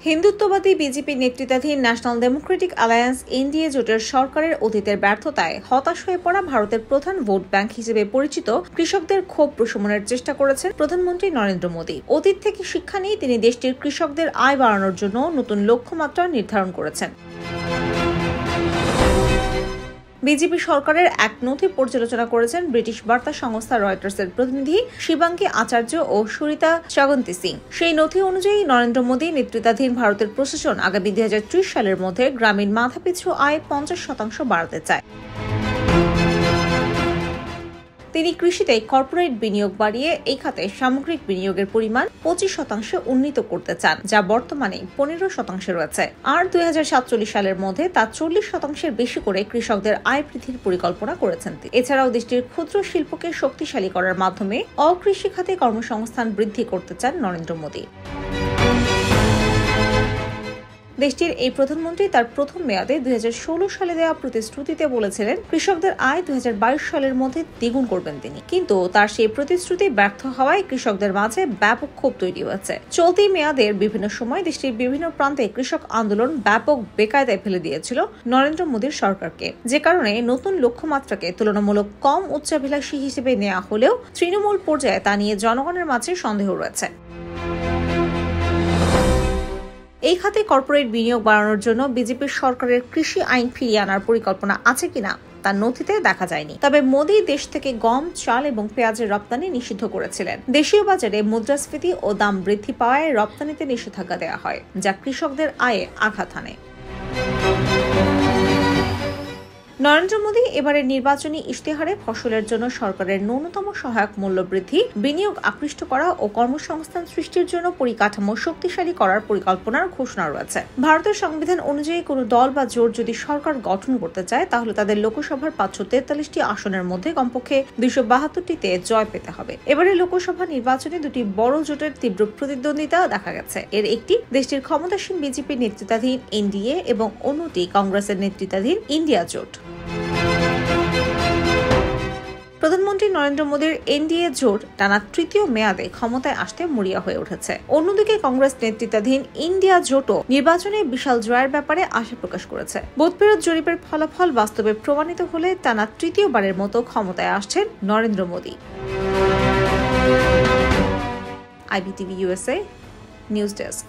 হিন্দুত্ববাদী বিজেপি নেতৃত্বাধীন national Democratic alliance NDA জোটের সরকারের অতীতের ব্যর্থতায় হতাশ হয়ে পড়া ভারতের প্রধান ভোট ব্যাংক হিসেবে পরিচিত কৃষকদের ক্ষোভ প্রশমনের চেষ্টা করেছেন প্রধানমন্ত্রী নরেন্দ্র মোদী। অতীত থেকে শিক্ষা নিয়ে তিনি দেশটির কৃষকদের আয় বাড়ানোর জন্য নতুন লক্ষ্যমাত্রা নির্ধারণ করেছেন। বিজেপি সরকারের এক নথি পর্যালোচনা করেছেন ব্রিটিশ বার্তা সংস্থা রয়টার্সের প্রতিনিধি শিবাঙ্গী আচার্য ও সুরিতা চাগন্তি সিং। সেই নথি অনুযায়ী নরেন্দ্র মোদী নেতৃত্বাধীন ভারতের প্রশাসন আগামী 2030 সালের মধ্যে গ্রামীণ মাথাপিছু আয় 50% বাড়াতে চায়। তিনি কৃষিতে কর্পোরেট বিনিয়োগ বাড়িয়ে এই খাতে সামগ্রিক বিনিয়োগের পরিমাণ 25% উন্নীত করতে চান, যা বর্তমানে 15% রয়েছে। আর 2047 সালের মধ্যে তা 40% বেশি করে কৃষকদের আয় বৃদ্ধির পরিকল্পনা করেছেন। এছাড়াও দেশটির ক্ষুদ্র শিল্পকে শক্তিশালী করার মাধ্যমে অকৃষি খাতে কর্মসংস্থান বৃদ্ধি করতে চান নরেন্দ্র মোদী। দেশটির এই প্রধানমন্ত্রী তার প্রথম মেয়াদে 2016 সালে দেওয়া প্রতিশ্রুতিতে বলেছিলেন কৃষকদের আয় 2022 সালের মধ্যে দ্বিগুণ করবেন তিনি, কিন্তু তার সেই প্রতিশ্রুতি ব্যর্থ হওয়ায় কৃষকদের মাঝে ব্যাপক ক্ষোভ তৈরি হয়েছে। চলতি মেয়াদের বিভিন্ন সময় দেশটির বিভিন্ন প্রান্তে কৃষক আন্দোলন ব্যাপক বেকায়দায় ফেলে দিয়েছিল নরেন্দ্র মোদীর সরকারকে, যে কারণে নতুন লক্ষ্যমাত্রাকে তুলনামূলক কম উচ্চাভিলাষী হিসেবে নেওয়া হলেও তৃণমূল পর্যায়ে তা নিয়ে জনগণের মাঝে সন্দেহ রয়েছে। এই খাতে কর্পোরেট বিনিয়োগ বাড়ানোর জন্য বিজেপির সরকারের কৃষি আইন ফিরিয়ে আনার পরিকল্পনা আছে কিনা তার নথিতে দেখা যায়নি। তবে মোদী দেশ থেকে গম, চাল এবং পেঁয়াজের রপ্তানি নিষিদ্ধ করেছিলেন। দেশীয় বাজারে মুদ্রাস্ফীতি ও দাম বৃদ্ধি পাওয়ায় রপ্তানিতে নিষেধাজ্ঞা দেওয়া হয়, যা কৃষকদের আয়ে আঘাত হানে। নরেন্দ্র মোদী এবারের নির্বাচনী ইশতেহারে ফসলের জন্য সরকারের ন্যূনতম সহায়ক মূল্য বৃদ্ধি, বিনিয়োগ আকৃষ্ট করা ও কর্মসংস্থান সৃষ্টির জন্য পরিকাঠামো শক্তিশালী করার পরিকল্পনার ঘোষণা রয়েছে। ভারতের সংবিধান অনুযায়ী কোনো দল বা জোট যদি সরকার গঠন করতে চায় তাহলে তাদের লোকসভার 543টি আসনের মধ্যে কমপক্ষে 272টিতে জয় পেতে হবে। এবারে লোকসভা নির্বাচনে দুটি বড় জোটের তীব্র প্রতিদ্বন্দ্বিতা দেখা গেছে। এর একটি দেশটির ক্ষমতাসীন বিজেপি নেতৃত্বাধীন এনডিএ এবং অন্যটি কংগ্রেসের নেতৃত্বাধীন ইন্ডিয়া জোট। প্রধানমন্ত্রী নরেন্দ্র মোদীর এনডিএ জোট টানা তৃতীয় মেয়াদে ক্ষমতায় আসতে মরিয়া হয়ে উঠেছে। অন্যদিকে কংগ্রেস নেতৃত্বাধীন ইন্ডিয়া জোটও নির্বাচনে বিশাল জয়ের ব্যাপারে আশা প্রকাশ করেছে। ভোটফেরত জরিপের ফলাফল বাস্তবে প্রমাণিত হলে টানা তৃতীয়বারের মতো ক্ষমতায় আসছেন Narendra Modi. IBTV USA news desk.